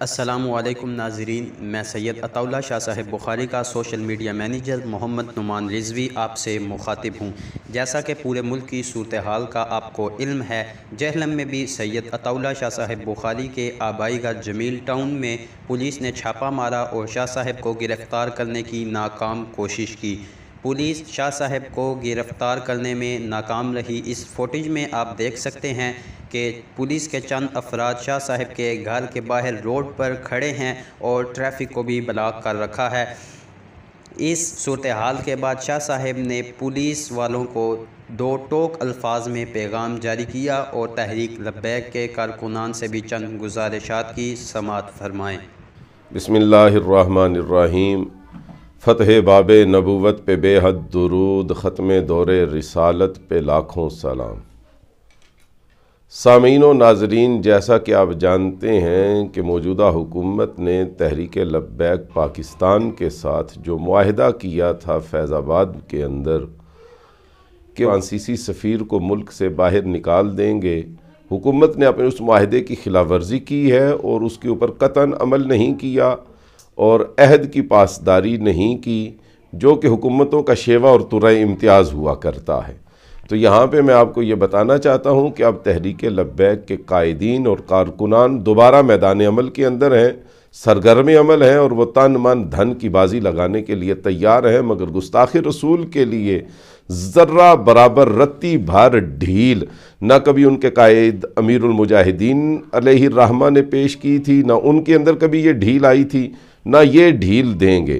السلام علیکم ناظرین، میں سید عطا اللہ شاہ صاحب بخاری کا سوشل میڈیا مینیجر محمد نعمان رضوی آپ سے مخاطب ہوں۔ جیسا کہ پورے ملک کی صورتحال کا آپ کو علم ہے، جہلم میں بھی سید عطا اللہ شاہ صاحب بخاری کے آبائی گھر جمیل ٹاؤن میں پولیس نے چھاپہ مارا اور شاہ صاحب کو گرفتار کرنے کی ناکام کوشش کی۔ پولیس شاہ صاحب کو گرفتار کرنے میں ناکام رہی۔ اس فوٹیج میں آپ دیکھ سکتے ہیں کہ پولیس کے چند افراد شاہ صاحب کے گھر کے باہر روڈ پر کھڑے ہیں اور ٹریفک کو بھی بلاک کر رکھا ہے۔ اس صورتحال کے بعد شاہ صاحب نے پولیس والوں کو دو ٹوک الفاظ میں پیغام جاری کیا اور تحریک لبیک کے کارکنان سے بھی چند گزارشات کی سماعت فرمائیں۔ بسم اللہ الرحمن الرحیم۔ فتح باب نبوت پہ بے حد درود، ختم دور رسالت پہ لاکھوں سلام۔ سامعین و ناظرین، جیسا کہ آپ جانتے ہیں کہ موجودہ حکومت نے تحریک لبیک پاکستان کے ساتھ جو معاہدہ کیا تھا فیض آباد کے اندر کہ فرانسیسی سفیر کو ملک سے باہر نکال دیں گے، حکومت نے اپنے اس معاہدے کی خلاف ورزی کی ہے اور اس کے اوپر قطعاً عمل نہیں کیا اور عہد کی پاسداری نہیں کی، جو کہ حکومتوں کا شیوا اور طرح امتیاز ہوا کرتا ہے۔ تو یہاں پہ میں آپ کو یہ بتانا چاہتا ہوں کہ اب تحریک لبیک کے قائدین اور کارکنان دوبارہ میدان عمل کے اندر ہیں، سرگرم عمل ہیں اور وہ تن من دھن کی بازی لگانے کے لیے تیار ہیں، مگر گستاخی رسول کے لیے ذرہ برابر رتی بھر ڈھیل نہ کبھی ان کے قائد امیر المجاہدین علیہ الرحمہ نے پیش کی تھی، نہ ان کے اندر کبھی یہ ڈھیل آئی تھی، نہ یہ ڈھیل دیں گے۔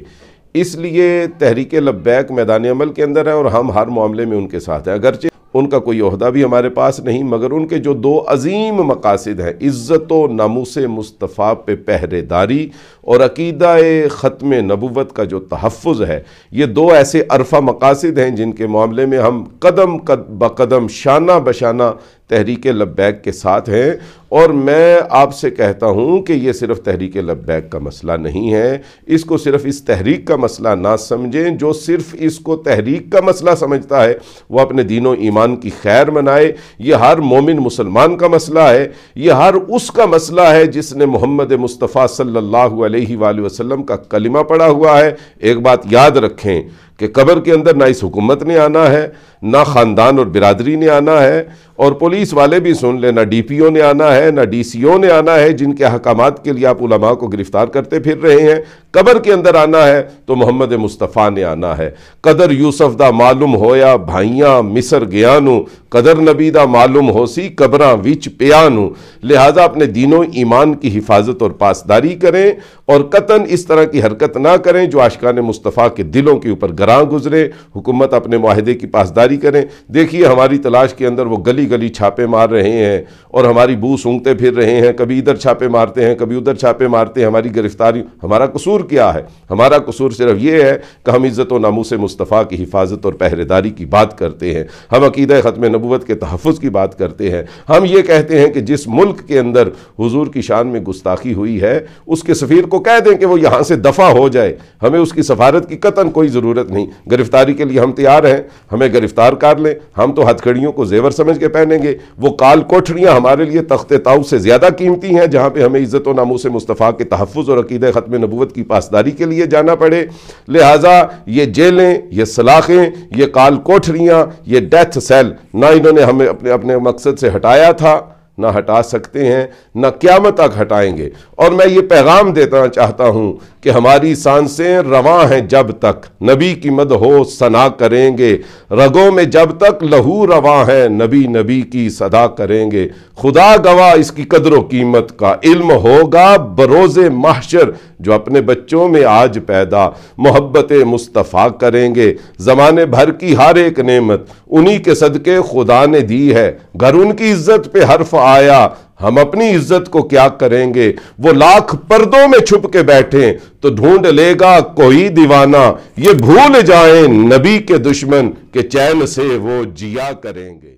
اس لیے تحریک لبیک میدان عمل کے اندر ہے اور ہم ہر معاملے میں ان کے ساتھ ہیں، اگرچہ ان کا کوئی عہدہ بھی ہمارے پاس نہیں، مگر ان کے جو دو عظیم مقاصد ہیں، عزت و ناموس مصطفیٰ پہ پہرے داری اور عقیدہ ختم نبوت کا جو تحفظ ہے، یہ دو ایسے عرفہ مقاصد ہیں جن کے معاملے میں ہم قدم بقدم شانہ بشانہ تحریک لبیک کے ساتھ ہیں۔ اور میں آپ سے کہتا ہوں کہ یہ صرف تحریک لبیک کا مسئلہ نہیں ہے، اس کو صرف اس تحریک کا مسئلہ نہ سمجھیں۔ جو صرف اس کو تحریک کا مسئلہ سمجھتا ہے وہ اپنے دین و ایمان کی خیر منائے۔ یہ ہر مومن مسلمان کا مسئلہ ہے، یہ ہر اس کا مسئلہ ہے جس نے محمد مصطفیٰ صلی اللہ علیہ وآلہ وسلم کا کلمہ پڑھا ہوا ہے۔ ایک بات یاد رکھیں کہ قبر کے اندر نہ اس حکومت نے آنا ہے، نہ خاندان اور برادری نے آنا ہے، اور پولیس والے بھی سن لیں، نہ ڈی پی او نے آنا ہے، نہ ڈی سی او نے آنا ہے، جن کے احکامات کے لیے آپ علماء کو گرفتار کرتے پھر رہے ہیں۔ قبر کے اندر آنا ہے تو محمد مصطفیٰ نے آنا ہے۔ قدر یوسف دا معلوم ہویا بھائیاں مصر گیانو، قدر نبی دا معلوم ہو سی قبراں وچ پیانو۔ لہٰذا اپنے دین و ایمان کی حفاظت اور پاسداری کریں اور قطعاً اس طرح کی حرکت نہ کریں جو عاشقان مصطفیٰ کے دلوں کے اوپر گراں گزرے۔ حکومت اپنے معاہدے کی پاسداری کریں۔ دیکھیے ہماری تلاش کے اندر وہ گلی گلی چھاپے مار رہے ہیں اور ہماری بو سونگتے پھر رہے ہیں، کبھی ادھر چھاپے مارتے ہیں، کبھی ادھر چھاپے مارتے ہیں۔ ہماری گرفتاری، ہمارا قصور کیا ہے؟ ہمارا قصور صرف یہ ہے کہ ہم عزت و ناموس مصطفیٰ کی حفاظت اور پہرے داری کی بات کرتے ہیں، ہم عقیدہ ختم نبوت کے تحفظ کی بات کرتے ہیں، ہم یہ کہتے ہیں کہ جس ملک کے اندر حضور کی شان میں گستاخی ہوئی ہے اس کے سفیر کو کہہ دیں کہ وہ یہاں سے دفع ہو جائے، ہمیں اس کی سفارت کی قطعاً کوئی ضرورت نہیں۔ گرفتاری کے لیے ہم تیار ہیں، ہمیں گرفتار کر لیں، ہم تو ہتھکڑیوں کو زیور سمجھ کے پہنیں گے۔ وہ کال کوٹھڑیاں ہمارے لیے تخت طاؤ سے زیادہ قیمتی ہیں جہاں پہ ہمیں عزت و ناموس مصطفیٰ کے تحفظ اور عقیدہ ختم نبوت کی پاسداری کے لیے جانا پڑے۔ لہٰذا یہ جیلیں، یہ سلاخیں، یہ کال کوٹھڑیاں، یہ ڈیتھ سیل نہ انہوں نے ہمیں اپنے مقصد سے ہٹایا تھا، نہ ہٹا سکتے ہیں، نہ قیامت تک ہٹائیں گے۔ اور میں یہ پیغام دینا چاہتا ہوں کہ ہماری سانسیں رواں ہیں جب تک نبی کی مدح و ثنا کریں گے، رگوں میں جب تک لہو رواں ہے نبی نبی کی صدا کریں گے۔ خدا گواہ اس کی قدر و قیمت کا علم ہوگا بروز محشر جو اپنے بچوں میں آج پیدا محبت مصطفیٰ کریں گے۔ زمانے بھر کی ہر ایک نعمت انہی کے صدقے خدا نے دی ہے، گھر ان کی عزت پہ حرف آیا ہم اپنی عزت کو کیا کریں گے۔ وہ لاکھ پردوں میں چھپ کے بیٹھیں تو ڈھونڈ لے گا کوئی دیوانہ، یہ بھول جائیں نبی کے دشمن کہ چین سے وہ جیا کریں گے۔